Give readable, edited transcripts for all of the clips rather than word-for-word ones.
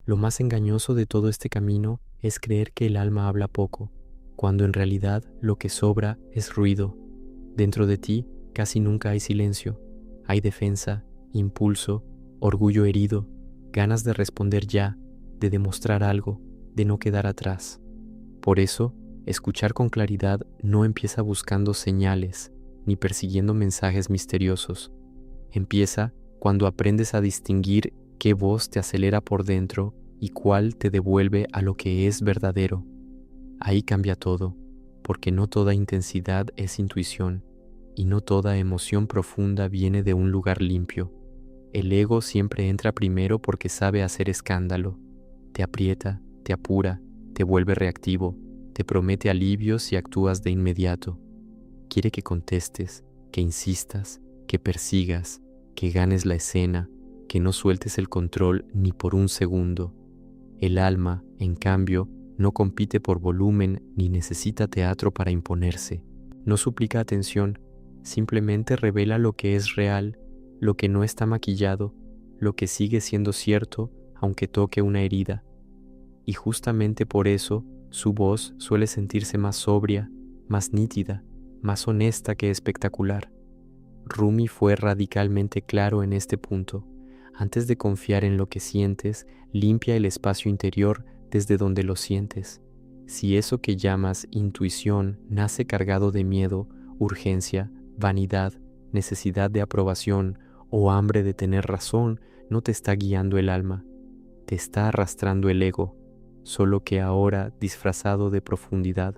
Lo más engañoso de todo este camino es creer que el alma habla poco, cuando en realidad lo que sobra es ruido. Dentro de ti casi nunca hay silencio, hay defensa, impulso, orgullo herido, ganas de responder ya, de demostrar algo, de no quedar atrás. Por eso, escuchar con claridad no empieza buscando señales, ni persiguiendo mensajes misteriosos. Empieza cuando aprendes a distinguir qué voz te acelera por dentro y cuál te devuelve a lo que es verdadero. Ahí cambia todo, porque no toda intensidad es intuición y no toda emoción profunda viene de un lugar limpio. El ego siempre entra primero porque sabe hacer escándalo. Te aprieta, te apura, te vuelve reactivo, te promete alivio si actúas de inmediato. Quiere que contestes, que insistas, que persigas, que ganes la escena, que no sueltes el control ni por un segundo. El alma, en cambio, no compite por volumen ni necesita teatro para imponerse. No suplica atención, simplemente revela lo que es real, lo que no está maquillado, lo que sigue siendo cierto aunque toque una herida. Y justamente por eso su voz suele sentirse más sobria, más nítida, más honesta que espectacular. Rumi fue radicalmente claro en este punto. Antes de confiar en lo que sientes, limpia el espacio interior desde donde lo sientes. Si eso que llamas intuición nace cargado de miedo, urgencia, vanidad, necesidad de aprobación o hambre de tener razón, no te está guiando el alma, te está arrastrando el ego, solo que ahora disfrazado de profundidad.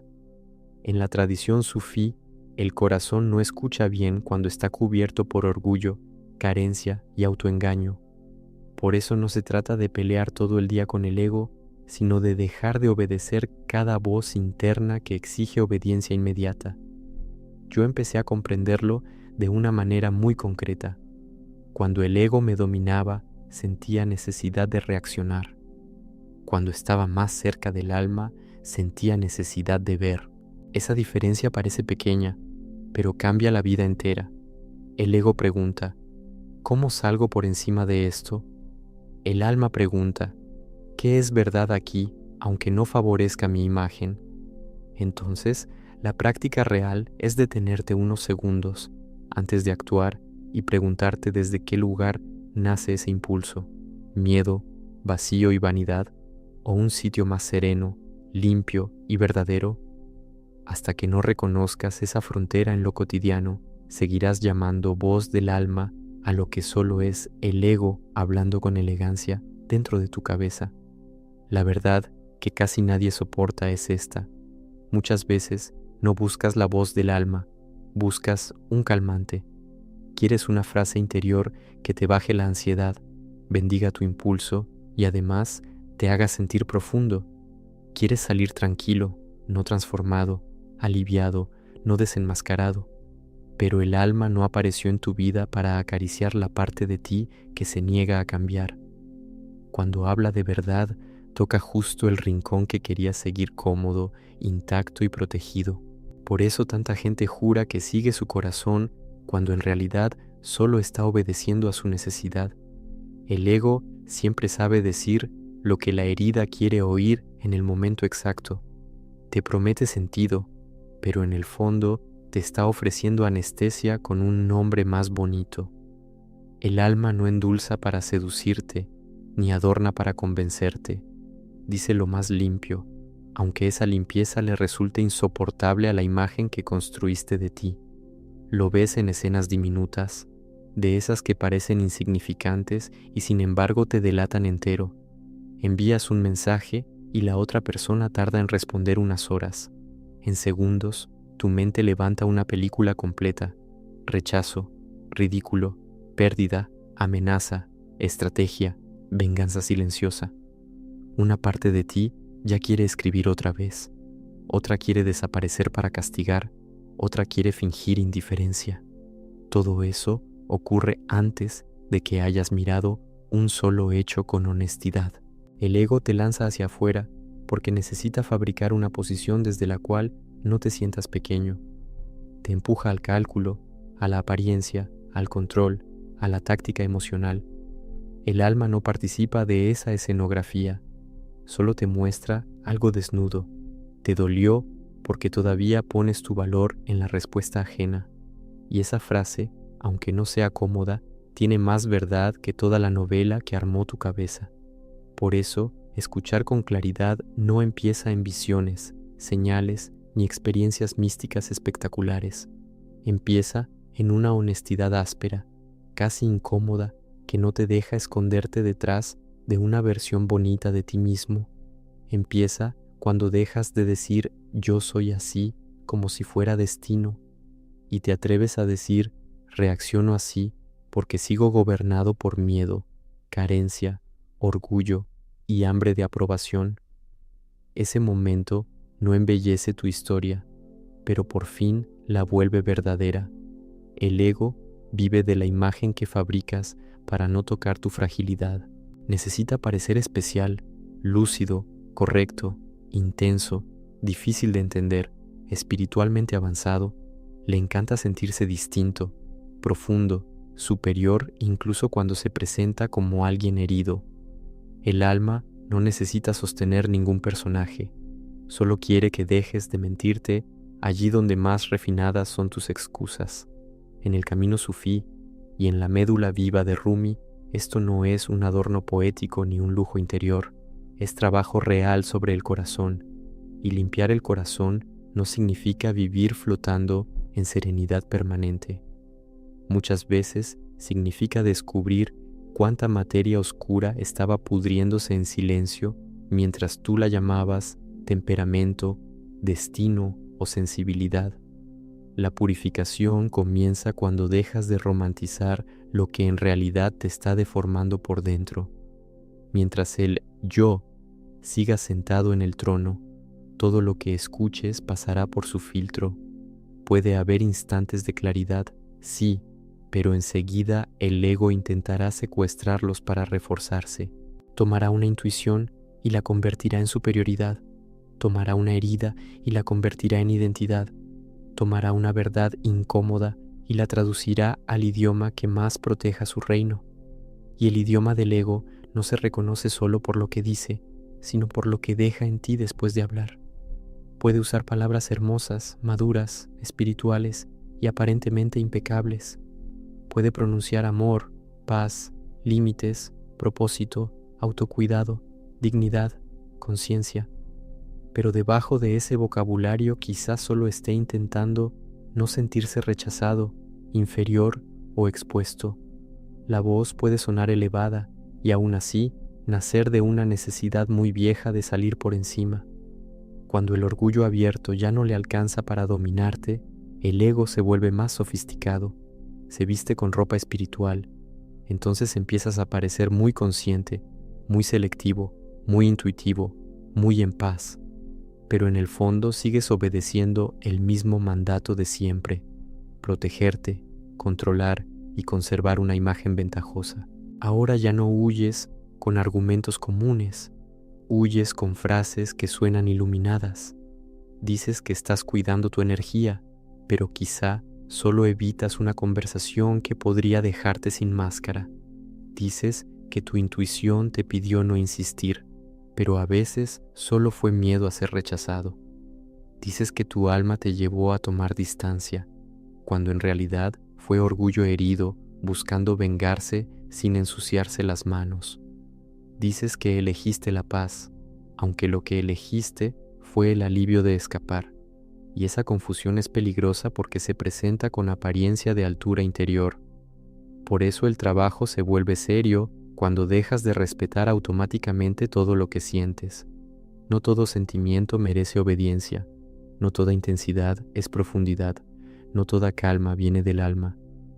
En la tradición sufí, el corazón no escucha bien cuando está cubierto por orgullo, carencia y autoengaño. Por eso no se trata de pelear todo el día con el ego, sino de dejar de obedecer cada voz interna que exige obediencia inmediata. Yo empecé a comprenderlo de una manera muy concreta. Cuando el ego me dominaba, sentía necesidad de reaccionar. Cuando estaba más cerca del alma, sentía necesidad de ver. Esa diferencia parece pequeña, pero cambia la vida entera. El ego pregunta, ¿cómo salgo por encima de esto? El alma pregunta, ¿qué es verdad aquí, aunque no favorezca mi imagen? Entonces, la práctica real es detenerte unos segundos antes de actuar y preguntarte desde qué lugar nace ese impulso, miedo, vacío y vanidad, o un sitio más sereno, limpio y verdadero. Hasta que no reconozcas esa frontera en lo cotidiano, seguirás llamando voz del alma a lo que solo es el ego hablando con elegancia dentro de tu cabeza. La verdad que casi nadie soporta es esta. Muchas veces no buscas la voz del alma, buscas un calmante. Quieres una frase interior que te baje la ansiedad, bendiga tu impulso y además te haga sentir profundo. Quieres salir tranquilo, no transformado, aliviado, no desenmascarado. Pero el alma no apareció en tu vida para acariciar la parte de ti que se niega a cambiar. Cuando habla de verdad, toca justo el rincón que quería seguir cómodo, intacto y protegido. Por eso tanta gente jura que sigue su corazón cuando en realidad solo está obedeciendo a su necesidad. El ego siempre sabe decir lo que la herida quiere oír en el momento exacto. Te promete sentido, pero en el fondo te está ofreciendo anestesia con un nombre más bonito. El alma no endulza para seducirte, ni adorna para convencerte. Dice lo más limpio, aunque esa limpieza le resulte insoportable a la imagen que construiste de ti. Lo ves en escenas diminutas, de esas que parecen insignificantes y sin embargo te delatan entero. Envías un mensaje y la otra persona tarda en responder unas horas. En segundos, tu mente levanta una película completa: rechazo, ridículo, pérdida, amenaza, estrategia, venganza silenciosa. Una parte de ti ya quiere escribir otra vez, otra quiere desaparecer para castigar, otra quiere fingir indiferencia. Todo eso ocurre antes de que hayas mirado un solo hecho con honestidad. El ego te lanza hacia afuera porque necesita fabricar una posición desde la cual no te sientas pequeño. Te empuja al cálculo, a la apariencia, al control, a la táctica emocional. El alma no participa de esa escenografía, solo te muestra algo desnudo. Te dolió porque todavía pones tu valor en la respuesta ajena. Y esa frase, aunque no sea cómoda, tiene más verdad que toda la novela que armó tu cabeza. Por eso, escuchar con claridad no empieza en visiones, señales ni experiencias místicas espectaculares. Empieza en una honestidad áspera, casi incómoda, que no te deja esconderte detrás de una versión bonita de ti mismo. Empieza cuando dejas de decir yo soy así como si fuera destino y te atreves a decir reacciono así porque sigo gobernado por miedo, carencia, orgullo y hambre de aprobación. Ese momento no embellece tu historia, pero por fin la vuelve verdadera. El ego vive de la imagen que fabricas para no tocar tu fragilidad. Necesita parecer especial, lúcido, correcto, intenso, difícil de entender, espiritualmente avanzado. Le encanta sentirse distinto, profundo, superior incluso cuando se presenta como alguien herido. El alma no necesita sostener ningún personaje, solo quiere que dejes de mentirte allí donde más refinadas son tus excusas. En el camino sufí y en la médula viva de Rumi, esto no es un adorno poético ni un lujo interior, es trabajo real sobre el corazón, y limpiar el corazón no significa vivir flotando en serenidad permanente. Muchas veces significa descubrir cuánta materia oscura estaba pudriéndose en silencio mientras tú la llamabas temperamento, destino o sensibilidad. La purificación comienza cuando dejas de romantizar lo que en realidad te está deformando por dentro. Mientras el yo siga sentado en el trono, todo lo que escuches pasará por su filtro. Puede haber instantes de claridad, sí, pero enseguida el ego intentará secuestrarlos para reforzarse. Tomará una intuición y la convertirá en superioridad. Tomará una herida y la convertirá en identidad. Tomará una verdad incómoda y la traducirá al idioma que más proteja su reino. Y el idioma del ego no se reconoce solo por lo que dice, sino por lo que deja en ti después de hablar. Puede usar palabras hermosas, maduras, espirituales y aparentemente impecables. Puede pronunciar amor, paz, límites, propósito, autocuidado, dignidad, conciencia. Pero debajo de ese vocabulario quizás solo esté intentando no sentirse rechazado, inferior o expuesto. La voz puede sonar elevada y aún así nacer de una necesidad muy vieja de salir por encima. Cuando el orgullo abierto ya no le alcanza para dominarte, el ego se vuelve más sofisticado, se viste con ropa espiritual. Entonces empiezas a parecer muy consciente, muy selectivo, muy intuitivo, muy en paz. Pero en el fondo sigues obedeciendo el mismo mandato de siempre: protegerte, controlar y conservar una imagen ventajosa. Ahora ya no huyes con argumentos comunes, huyes con frases que suenan iluminadas. Dices que estás cuidando tu energía, pero quizá solo evitas una conversación que podría dejarte sin máscara. Dices que tu intuición te pidió no insistir, pero a veces solo fue miedo a ser rechazado. Dices que tu alma te llevó a tomar distancia, cuando en realidad fue orgullo herido buscando vengarse sin ensuciarse las manos. Dices que elegiste la paz, aunque lo que elegiste fue el alivio de escapar, y esa confusión es peligrosa porque se presenta con apariencia de altura interior. Por eso el trabajo se vuelve serio cuando dejas de respetar automáticamente todo lo que sientes. No todo sentimiento merece obediencia, no toda intensidad es profundidad, no toda calma viene del alma.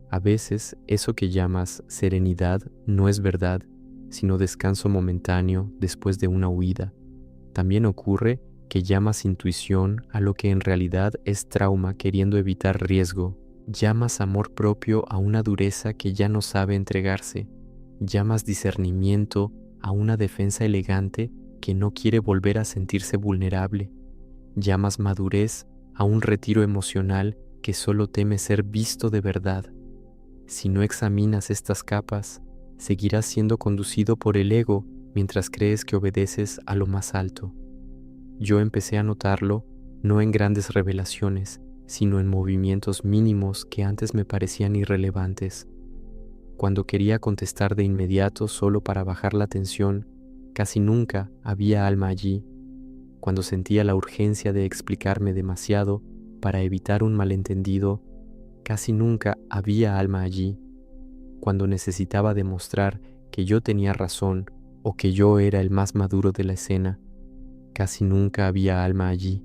A veces eso que llamas serenidad no es verdad, sino descanso momentáneo después de una huida. También ocurre que llamas intuición a lo que en realidad es trauma queriendo evitar riesgo. Llamas amor propio a una dureza que ya no sabe entregarse. Llamas discernimiento a una defensa elegante que no quiere volver a sentirse vulnerable. Llamas madurez a un retiro emocional que solo teme ser visto de verdad. Si no examinas estas capas, seguirás siendo conducido por el ego mientras crees que obedeces a lo más alto. Yo empecé a notarlo no en grandes revelaciones, sino en movimientos mínimos que antes me parecían irrelevantes. Cuando quería contestar de inmediato solo para bajar la tensión, casi nunca había alma allí. Cuando sentía la urgencia de explicarme demasiado para evitar un malentendido, casi nunca había alma allí. Cuando necesitaba demostrar que yo tenía razón o que yo era el más maduro de la escena, casi nunca había alma allí.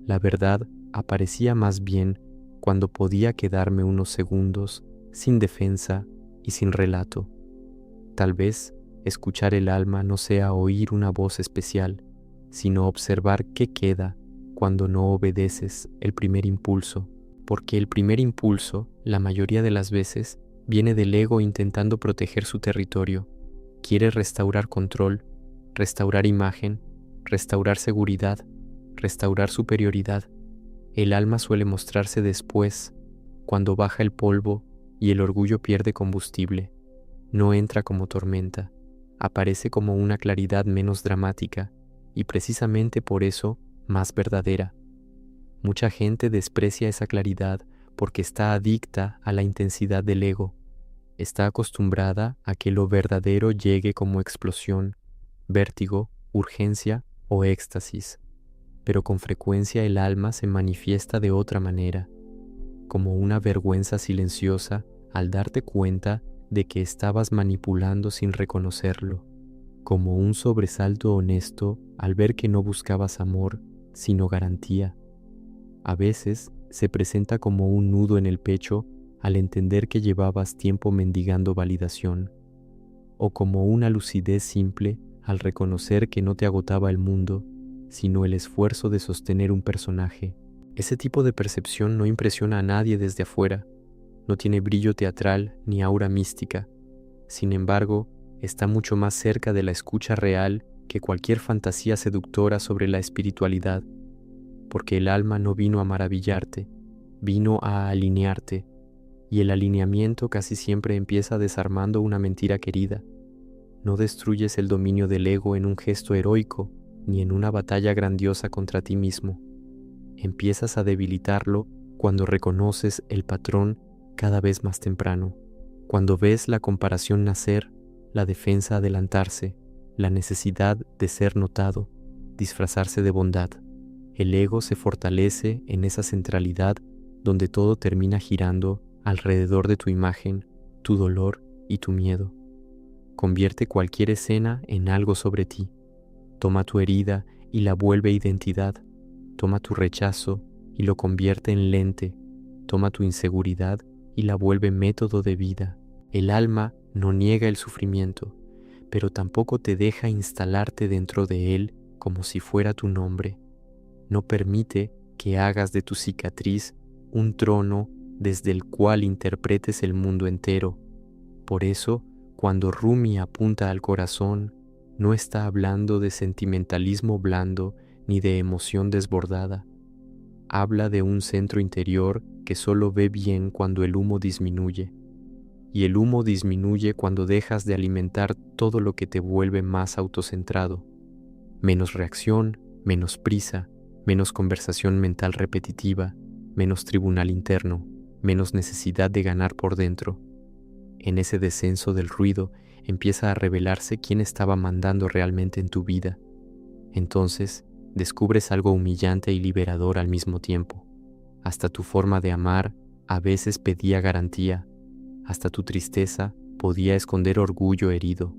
La verdad aparecía más bien cuando podía quedarme unos segundos sin defensa y sin relato. Tal vez escuchar el alma no sea oír una voz especial, sino observar qué queda cuando no obedeces el primer impulso, porque el primer impulso, la mayoría de las veces, viene del ego intentando proteger su territorio. Quiere restaurar control, restaurar imagen, restaurar seguridad, restaurar superioridad. El alma suele mostrarse después, cuando baja el polvo y el orgullo pierde combustible. No entra como tormenta, aparece como una claridad menos dramática y precisamente por eso más verdadera. Mucha gente desprecia esa claridad porque está adicta a la intensidad del ego. Está acostumbrada a que lo verdadero llegue como explosión, vértigo, urgencia o éxtasis. Pero con frecuencia el alma se manifiesta de otra manera, como una vergüenza silenciosa al darte cuenta de que estabas manipulando sin reconocerlo, como un sobresalto honesto al ver que no buscabas amor, sino garantía. A veces se presenta como un nudo en el pecho al entender que llevabas tiempo mendigando validación, o como una lucidez simple al reconocer que no te agotaba el mundo, sino el esfuerzo de sostener un personaje. Ese tipo de percepción no impresiona a nadie desde afuera, no tiene brillo teatral ni aura mística. Sin embargo, está mucho más cerca de la escucha real que cualquier fantasía seductora sobre la espiritualidad, porque el alma no vino a maravillarte, vino a alinearte, y el alineamiento casi siempre empieza desarmando una mentira querida. No destruyes el dominio del ego en un gesto heroico, ni en una batalla grandiosa contra ti mismo. Empiezas a debilitarlo cuando reconoces el patrón cada vez más temprano, cuando ves la comparación nacer, la defensa adelantarse, la necesidad de ser notado, disfrazarse de bondad. El ego se fortalece en esa centralidad donde todo termina girando alrededor de tu imagen, tu dolor y tu miedo. Convierte cualquier escena en algo sobre ti. Toma tu herida y la vuelve identidad. Toma tu rechazo y lo convierte en lente. Toma tu inseguridad y la vuelve método de vida. El alma no niega el sufrimiento, pero tampoco te deja instalarte dentro de él como si fuera tu nombre. No permite que hagas de tu cicatriz un trono desde el cual interpretes el mundo entero. Por eso, cuando Rumi apunta al corazón, no está hablando de sentimentalismo blando ni de emoción desbordada. Habla de un centro interior que solo ve bien cuando el humo disminuye. Y el humo disminuye cuando dejas de alimentar todo lo que te vuelve más autocentrado. Menos reacción, menos prisa, menos conversación mental repetitiva, menos tribunal interno, menos necesidad de ganar por dentro. En ese descenso del ruido empieza a revelarse quién estaba mandando realmente en tu vida. Entonces, descubres algo humillante y liberador al mismo tiempo. Hasta tu forma de amar a veces pedía garantía. Hasta tu tristeza podía esconder orgullo herido.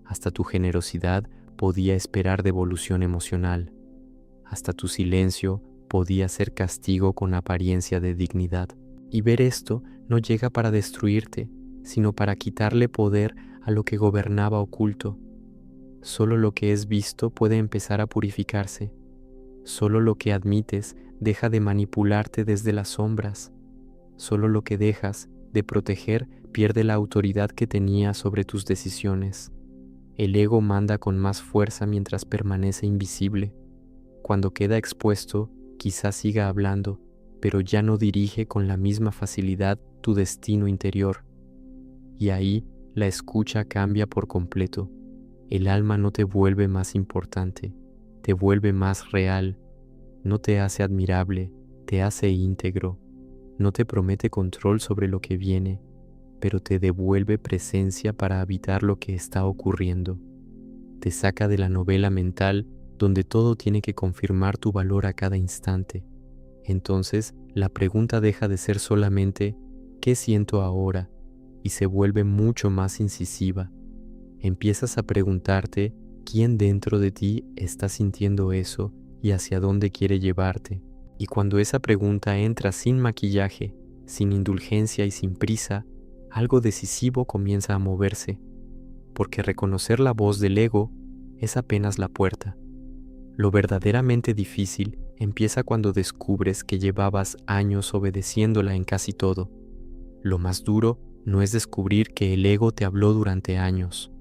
Hasta tu generosidad podía esperar devolución emocional. Hasta tu silencio podía ser castigo con apariencia de dignidad. Y ver esto no llega para destruirte, sino para quitarle poder a lo que gobernaba oculto. Solo lo que es visto puede empezar a purificarse. Solo lo que admites deja de manipularte desde las sombras. Solo lo que dejas de proteger pierde la autoridad que tenía sobre tus decisiones. El ego manda con más fuerza mientras permanece invisible. Cuando queda expuesto, quizás siga hablando, pero ya no dirige con la misma facilidad tu destino interior. Y ahí la escucha cambia por completo. El alma no te vuelve más importante, te vuelve más real, no te hace admirable, te hace íntegro, no te promete control sobre lo que viene, pero te devuelve presencia para habitar lo que está ocurriendo. Te saca de la novela mental donde todo tiene que confirmar tu valor a cada instante. Entonces, la pregunta deja de ser solamente ¿qué siento ahora? Y se vuelve mucho más incisiva. Empiezas a preguntarte quién dentro de ti está sintiendo eso y hacia dónde quiere llevarte. Y cuando esa pregunta entra sin maquillaje, sin indulgencia y sin prisa, algo decisivo comienza a moverse, porque reconocer la voz del ego es apenas la puerta. Lo verdaderamente difícil empieza cuando descubres que llevabas años obedeciéndola en casi todo. Lo más duro no es descubrir que el ego te habló durante años.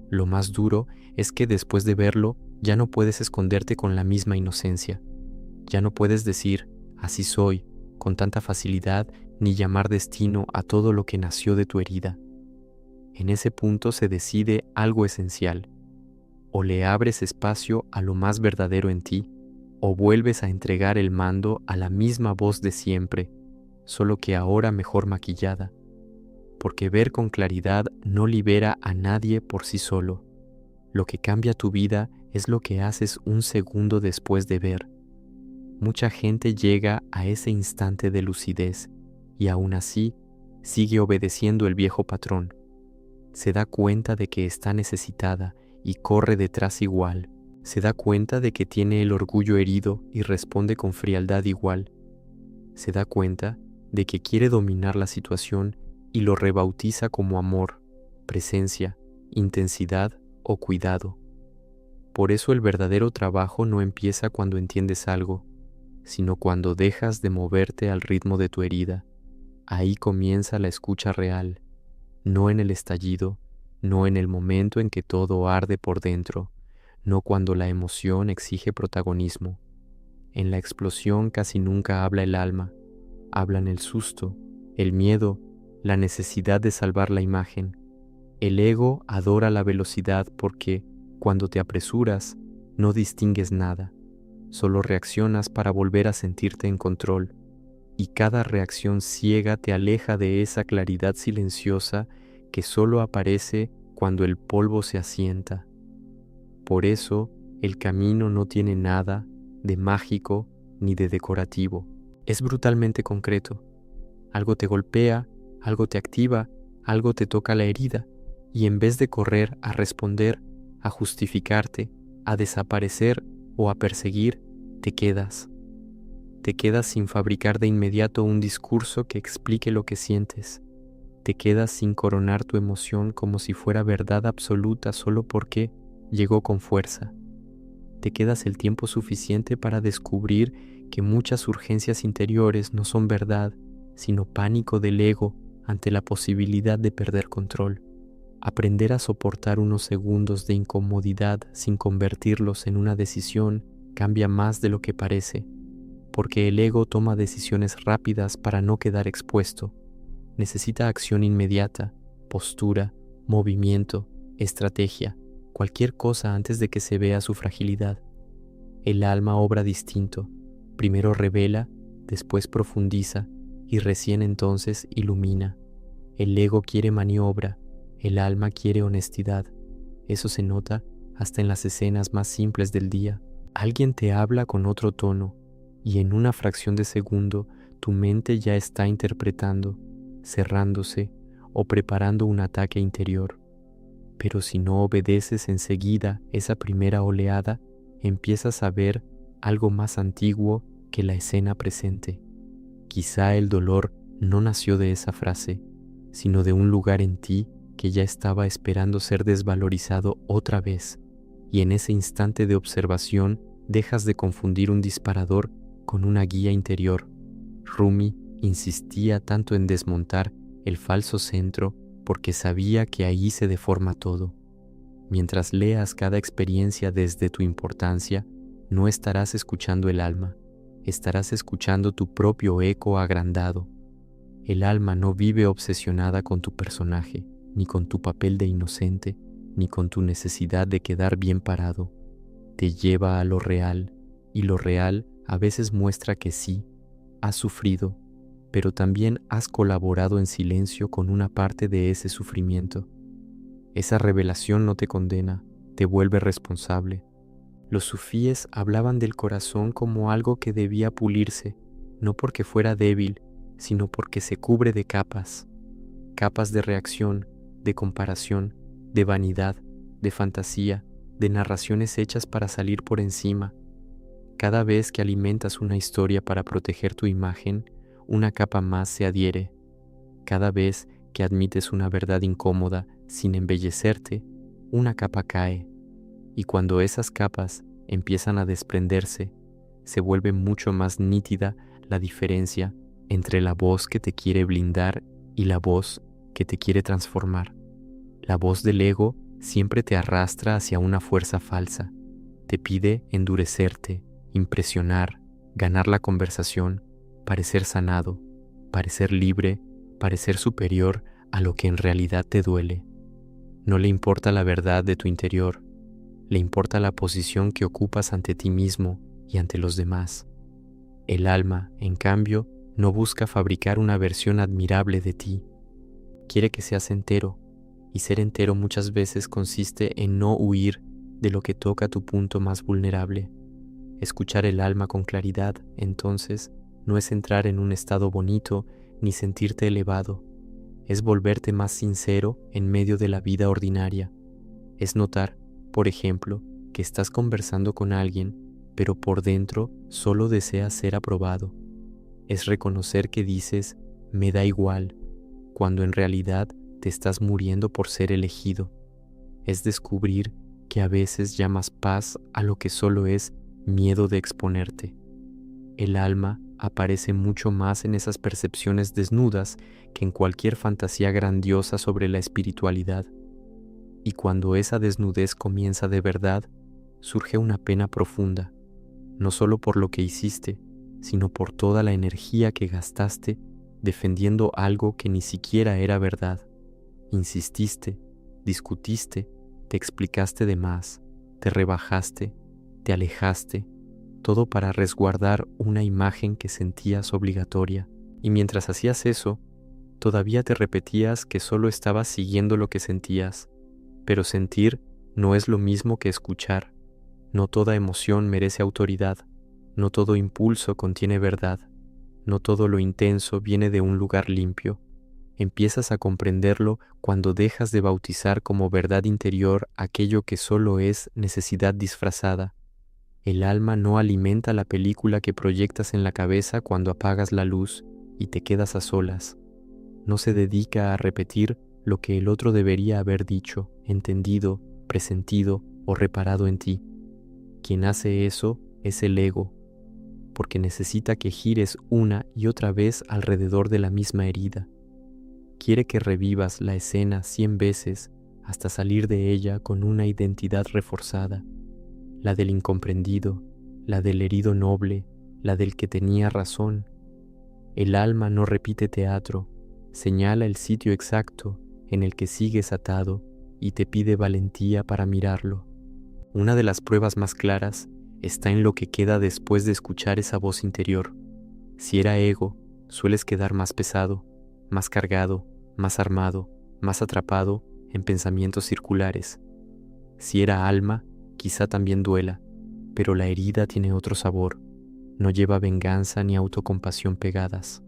Lo más duro es que después de verlo ya no puedes esconderte con la misma inocencia. Ya no puedes decir, así soy, con tanta facilidad, ni llamar destino a todo lo que nació de tu herida. En ese punto se decide algo esencial. O le abres espacio a lo más verdadero en ti, o vuelves a entregar el mando a la misma voz de siempre, solo que ahora mejor maquillada. Porque ver con claridad no libera a nadie por sí solo. Lo que cambia tu vida es lo que haces un segundo después de ver. Mucha gente llega a ese instante de lucidez y aún así sigue obedeciendo el viejo patrón. Se da cuenta de que está necesitada y corre detrás igual. Se da cuenta de que tiene el orgullo herido y responde con frialdad igual. Se da cuenta de que quiere dominar la situación y lo rebautiza como amor, presencia, intensidad o cuidado. Por eso el verdadero trabajo no empieza cuando entiendes algo, sino cuando dejas de moverte al ritmo de tu herida. Ahí comienza la escucha real, no en el estallido, no en el momento en que todo arde por dentro, no cuando la emoción exige protagonismo. En la explosión casi nunca habla el alma, hablan el susto, el miedo, la necesidad de salvar la imagen. El ego adora la velocidad porque, cuando te apresuras, no distingues nada, solo reaccionas para volver a sentirte en control, y cada reacción ciega te aleja de esa claridad silenciosa que solo aparece cuando el polvo se asienta. Por eso, el camino no tiene nada de mágico ni de decorativo. Es brutalmente concreto. Algo te golpea, algo te activa, algo te toca la herida, y en vez de correr a responder, a justificarte, a desaparecer o a perseguir, te quedas. Te quedas sin fabricar de inmediato un discurso que explique lo que sientes. Te quedas sin coronar tu emoción como si fuera verdad absoluta solo porque llegó con fuerza. Te quedas el tiempo suficiente para descubrir que muchas urgencias interiores no son verdad, sino pánico del ego ante la posibilidad de perder control. Aprender a soportar unos segundos de incomodidad sin convertirlos en una decisión cambia más de lo que parece, porque el ego toma decisiones rápidas para no quedar expuesto. Necesita acción inmediata, postura, movimiento, estrategia, cualquier cosa antes de que se vea su fragilidad. El alma obra distinto, primero revela, después profundiza y recién entonces ilumina. El ego quiere maniobra, el alma quiere honestidad. Eso se nota hasta en las escenas más simples del día. Alguien te habla con otro tono y en una fracción de segundo tu mente ya está interpretando, cerrándose o preparando un ataque interior. Pero si no obedeces enseguida esa primera oleada, empiezas a ver algo más antiguo que la escena presente. Quizá el dolor no nació de esa frase, sino de un lugar en ti que ya estaba esperando ser desvalorizado otra vez, y en ese instante de observación dejas de confundir un disparador con una guía interior. Rumi insistía tanto en desmontar el falso centro porque sabía que ahí se deforma todo. Mientras leas cada experiencia desde tu importancia, no estarás escuchando el alma, estarás escuchando tu propio eco agrandado. El alma no vive obsesionada con tu personaje, ni con tu papel de inocente, ni con tu necesidad de quedar bien parado. Te lleva a lo real, y lo real a veces muestra que sí, has sufrido, pero también has colaborado en silencio con una parte de ese sufrimiento. Esa revelación no te condena, te vuelve responsable. Los sufíes hablaban del corazón como algo que debía pulirse, no porque fuera débil, sino porque se cubre de capas, capas de reacción, de comparación, de vanidad, de fantasía, de narraciones hechas para salir por encima. Cada vez que alimentas una historia para proteger tu imagen, una capa más se adhiere. Cada vez que admites una verdad incómoda sin embellecerte, una capa cae. Y cuando esas capas empiezan a desprenderse, se vuelve mucho más nítida la diferencia entre la voz que te quiere blindar y la voz que te quiere transformar. La voz del ego siempre te arrastra hacia una fuerza falsa. Te pide endurecerte, impresionar, ganar la conversación, parecer sanado, parecer libre, parecer superior a lo que en realidad te duele. No le importa la verdad de tu interior, le importa la posición que ocupas ante ti mismo y ante los demás. El alma, en cambio, no busca fabricar una versión admirable de ti. Quiere que seas entero, y ser entero muchas veces consiste en no huir de lo que toca tu punto más vulnerable. Escuchar el alma con claridad, entonces, no es entrar en un estado bonito ni sentirte elevado. Es volverte más sincero en medio de la vida ordinaria. Es notar, por ejemplo, que estás conversando con alguien, pero por dentro solo deseas ser aprobado. Es reconocer que dices, me da igual, cuando en realidad te estás muriendo por ser elegido. Es descubrir que a veces llamas paz a lo que solo es miedo de exponerte. El alma aparece mucho más en esas percepciones desnudas que en cualquier fantasía grandiosa sobre la espiritualidad. Y cuando esa desnudez comienza de verdad, surge una pena profunda, no solo por lo que hiciste, sino por toda la energía que gastaste defendiendo algo que ni siquiera era verdad. Insististe, discutiste, te explicaste de más, te rebajaste, te alejaste, todo para resguardar una imagen que sentías obligatoria. Y mientras hacías eso, todavía te repetías que solo estabas siguiendo lo que sentías. Pero sentir no es lo mismo que escuchar. No toda emoción merece autoridad. No todo impulso contiene verdad. No todo lo intenso viene de un lugar limpio. Empiezas a comprenderlo cuando dejas de bautizar como verdad interior aquello que solo es necesidad disfrazada. El alma no alimenta la película que proyectas en la cabeza cuando apagas la luz y te quedas a solas. No se dedica a repetir lo que el otro debería haber dicho, entendido, presentido o reparado en ti. Quien hace eso es el ego, porque necesita que gires una y otra vez alrededor de la misma herida. Quiere que revivas la escena 100 veces hasta salir de ella con una identidad reforzada, la del incomprendido, la del herido noble, la del que tenía razón. El alma no repite teatro, señala el sitio exacto en el que sigues atado y te pide valentía para mirarlo. Una de las pruebas más claras está en lo que queda después de escuchar esa voz interior. Si era ego, sueles quedar más pesado, más cargado, más armado, más atrapado en pensamientos circulares. Si era alma, quizá también duela, pero la herida tiene otro sabor. No lleva venganza ni autocompasión pegadas.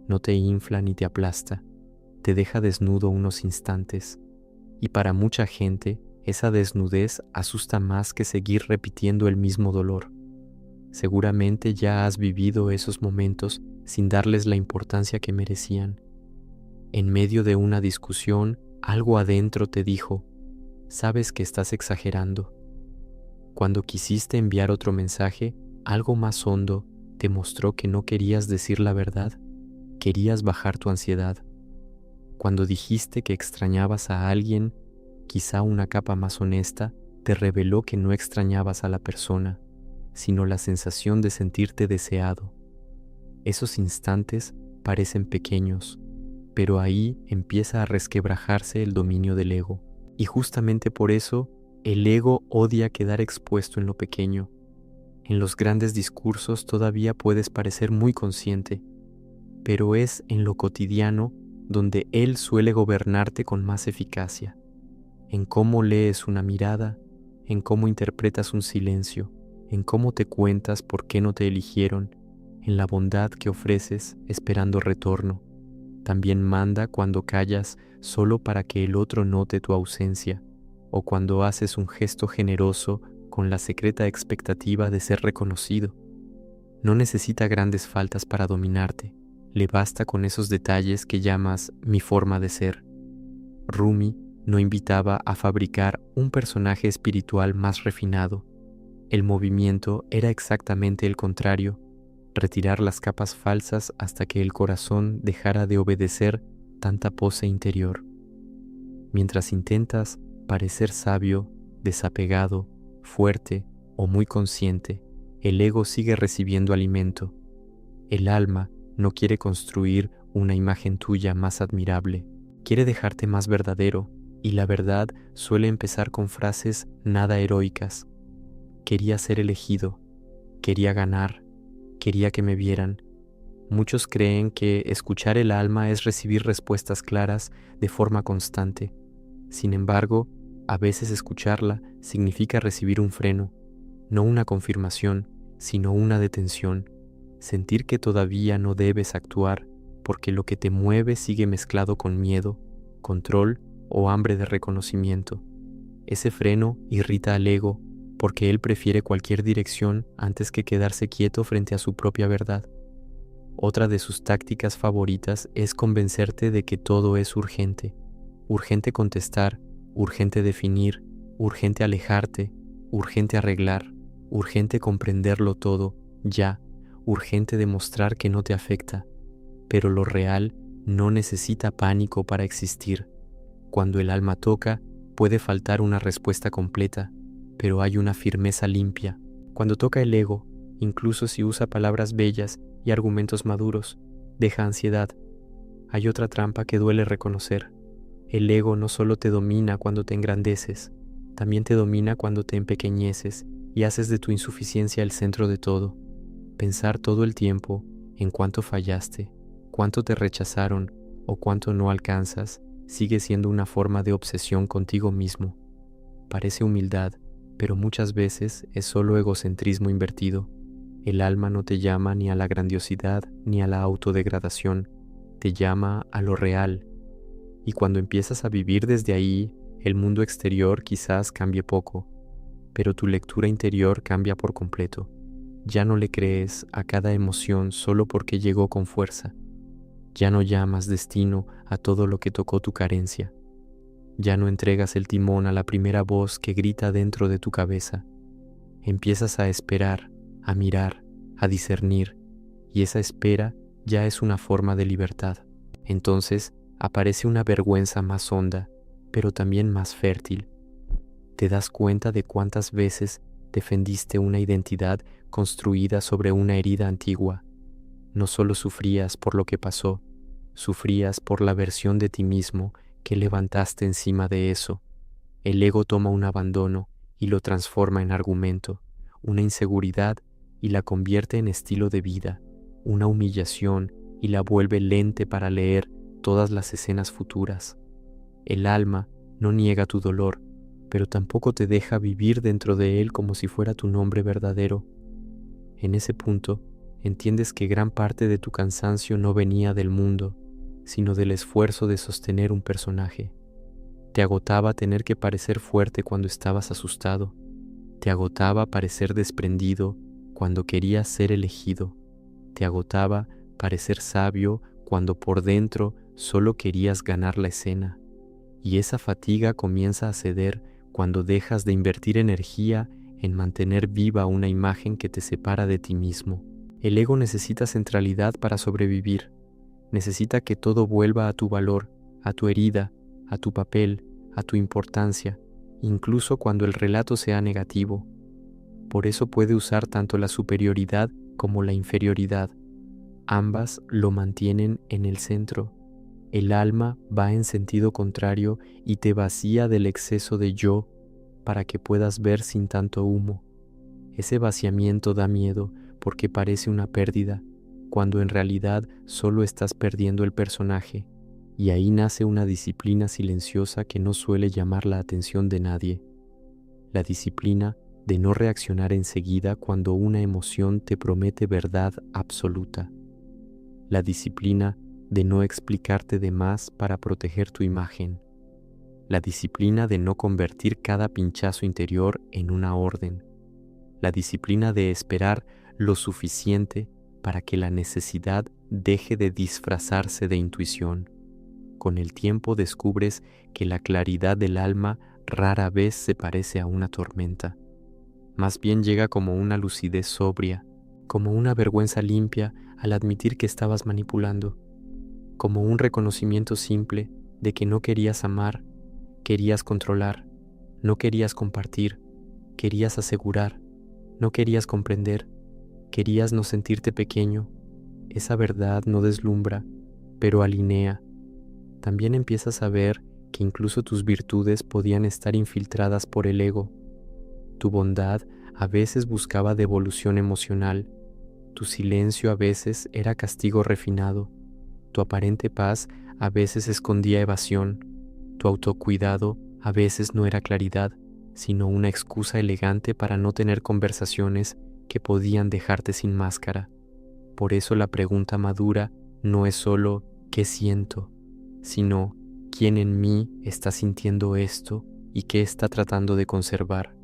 No te infla ni te aplasta. Te deja desnudo unos instantes. Y para mucha gente, esa desnudez asusta más que seguir repitiendo el mismo dolor. Seguramente ya has vivido esos momentos sin darles la importancia que merecían. En medio de una discusión, algo adentro te dijo, sabes que estás exagerando. Cuando quisiste enviar otro mensaje, algo más hondo te mostró que no querías decir la verdad, querías bajar tu ansiedad. Cuando dijiste que extrañabas a alguien, quizá una capa más honesta te reveló que no extrañabas a la persona, sino la sensación de sentirte deseado. Esos instantes parecen pequeños, pero ahí empieza a resquebrajarse el dominio del ego. Y justamente por eso, el ego odia quedar expuesto en lo pequeño. En los grandes discursos todavía puedes parecer muy consciente, pero es en lo cotidiano donde él suele gobernarte con más eficacia. En cómo lees una mirada, en cómo interpretas un silencio, en cómo te cuentas por qué no te eligieron, en la bondad que ofreces esperando retorno. También manda cuando callas solo para que el otro note tu ausencia, o cuando haces un gesto generoso con la secreta expectativa de ser reconocido. No necesita grandes faltas para dominarte, le basta con esos detalles que llamas mi forma de ser. Rumi no invitaba a fabricar un personaje espiritual más refinado. El movimiento era exactamente el contrario, retirar las capas falsas hasta que el corazón dejara de obedecer tanta pose interior. Mientras intentas parecer sabio, desapegado, fuerte o muy consciente, el ego sigue recibiendo alimento. El alma no quiere construir una imagen tuya más admirable, quiere dejarte más verdadero, y la verdad suele empezar con frases nada heroicas. Quería ser elegido, quería ganar, quería que me vieran. Muchos creen que escuchar el alma es recibir respuestas claras de forma constante. Sin embargo, a veces escucharla significa recibir un freno, no una confirmación, sino una detención. Sentir que todavía no debes actuar porque lo que te mueve sigue mezclado con miedo, control o hambre de reconocimiento. Ese freno irrita al ego porque él prefiere cualquier dirección antes que quedarse quieto frente a su propia verdad. Otra de sus tácticas favoritas es convencerte de que todo es urgente. Urgente contestar, urgente definir, urgente alejarte, urgente arreglar, urgente comprenderlo todo, ya, urgente demostrar que no te afecta. Pero lo real no necesita pánico para existir. Cuando el alma toca, puede faltar una respuesta completa, pero hay una firmeza limpia. Cuando toca el ego, incluso si usa palabras bellas y argumentos maduros, deja ansiedad. Hay otra trampa que duele reconocer. El ego no solo te domina cuando te engrandeces, también te domina cuando te empequeñeces y haces de tu insuficiencia el centro de todo. Pensar todo el tiempo en cuánto fallaste, cuánto te rechazaron o cuánto no alcanzas sigue siendo una forma de obsesión contigo mismo. Parece humildad, pero muchas veces es solo egocentrismo invertido. El alma no te llama ni a la grandiosidad ni a la autodegradación, te llama a lo real. Y cuando empiezas a vivir desde ahí, el mundo exterior quizás cambie poco, pero tu lectura interior cambia por completo. Ya no le crees a cada emoción solo porque llegó con fuerza. Ya no llamas destino a todo lo que tocó tu carencia. Ya no entregas el timón a la primera voz que grita dentro de tu cabeza. Empiezas a esperar, a mirar, a discernir, y esa espera ya es una forma de libertad. Entonces aparece una vergüenza más honda, pero también más fértil. Te das cuenta de cuántas veces defendiste una identidad construida sobre una herida antigua. No solo sufrías por lo que pasó, sufrías por la versión de ti mismo que levantaste encima de eso. El ego toma un abandono y lo transforma en argumento, una inseguridad y la convierte en estilo de vida, una humillación y la vuelve lente para leer todas las escenas futuras. El alma no niega tu dolor, pero tampoco te deja vivir dentro de él como si fuera tu nombre verdadero. En ese punto, entiendes que gran parte de tu cansancio no venía del mundo, sino del esfuerzo de sostener un personaje. Te agotaba tener que parecer fuerte cuando estabas asustado. Te agotaba parecer desprendido cuando querías ser elegido. Te agotaba parecer sabio cuando por dentro solo querías ganar la escena. Y esa fatiga comienza a ceder cuando dejas de invertir energía en mantener viva una imagen que te separa de ti mismo. El ego necesita centralidad para sobrevivir. Necesita que todo vuelva a tu valor, a tu herida, a tu papel, a tu importancia, incluso cuando el relato sea negativo. Por eso puede usar tanto la superioridad como la inferioridad. Ambas lo mantienen en el centro. El alma va en sentido contrario y te vacía del exceso de yo para que puedas ver sin tanto humo. Ese vaciamiento da miedo porque parece una pérdida, cuando en realidad solo estás perdiendo el personaje, y ahí nace una disciplina silenciosa que no suele llamar la atención de nadie. La disciplina de no reaccionar enseguida cuando una emoción te promete verdad absoluta. La disciplina de no explicarte de más para proteger tu imagen. La disciplina de no convertir cada pinchazo interior en una orden. La disciplina de esperar lo suficiente para que la necesidad deje de disfrazarse de intuición. Con el tiempo descubres que la claridad del alma rara vez se parece a una tormenta. Más bien llega como una lucidez sobria, como una vergüenza limpia al admitir que estabas manipulando, como un reconocimiento simple de que no querías amar, querías controlar, no querías compartir, querías asegurar, no querías comprender, querías no sentirte pequeño. Esa verdad no deslumbra, pero alinea. También empiezas a ver que incluso tus virtudes podían estar infiltradas por el ego. Tu bondad a veces buscaba devolución emocional, tu silencio a veces era castigo refinado, tu aparente paz a veces escondía evasión, tu autocuidado a veces no era claridad, sino una excusa elegante para no tener conversaciones que podían dejarte sin máscara. Por eso la pregunta madura no es solo ¿qué siento?, sino ¿quién en mí está sintiendo esto y qué está tratando de conservar?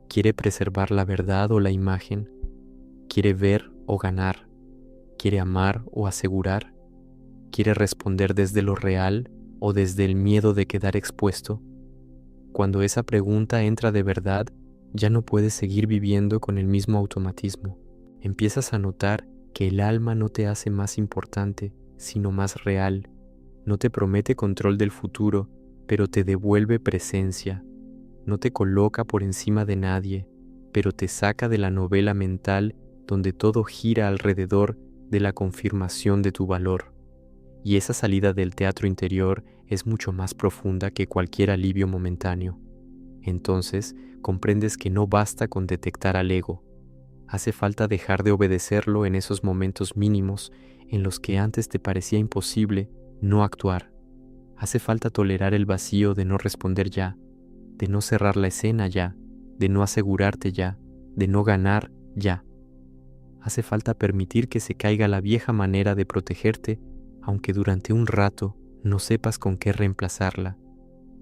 ¿Quiere preservar la verdad o la imagen? ¿Quiere ver o ganar? ¿Quiere amar o asegurar? ¿Quiere responder desde lo real o desde el miedo de quedar expuesto? Cuando esa pregunta entra de verdad, ya no puedes seguir viviendo con el mismo automatismo. Empiezas a notar que el alma no te hace más importante, sino más real. No te promete control del futuro, pero te devuelve presencia. No te coloca por encima de nadie, pero te saca de la novela mental donde todo gira alrededor de la confirmación de tu valor. Y esa salida del teatro interior es mucho más profunda que cualquier alivio momentáneo. Entonces comprendes que no basta con detectar al ego. Hace falta dejar de obedecerlo en esos momentos mínimos en los que antes te parecía imposible no actuar. Hace falta tolerar el vacío de no responder ya, de no cerrar la escena ya, de no asegurarte ya, de no ganar ya. Hace falta permitir que se caiga la vieja manera de protegerte, aunque durante un rato no sepas con qué reemplazarla,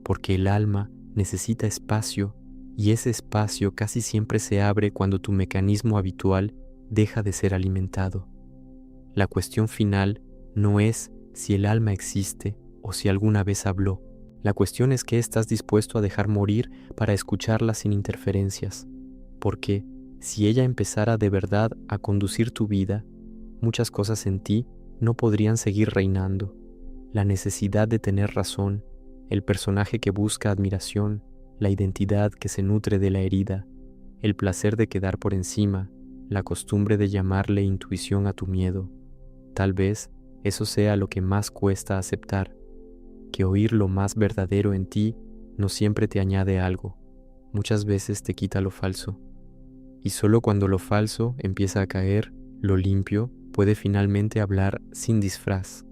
porque el alma necesita espacio y ese espacio casi siempre se abre cuando tu mecanismo habitual deja de ser alimentado. La cuestión final no es si el alma existe o si alguna vez habló. La cuestión es qué estás dispuesto a dejar morir para escucharla sin interferencias, porque si ella empezara de verdad a conducir tu vida, muchas cosas en ti no podrían seguir reinando. La necesidad de tener razón, el personaje que busca admiración, la identidad que se nutre de la herida, el placer de quedar por encima, la costumbre de llamarle intuición a tu miedo. Tal vez eso sea lo que más cuesta aceptar, que oír lo más verdadero en ti no siempre te añade algo, muchas veces te quita lo falso. Y solo cuando lo falso empieza a caer, lo limpio puede finalmente hablar sin disfraz.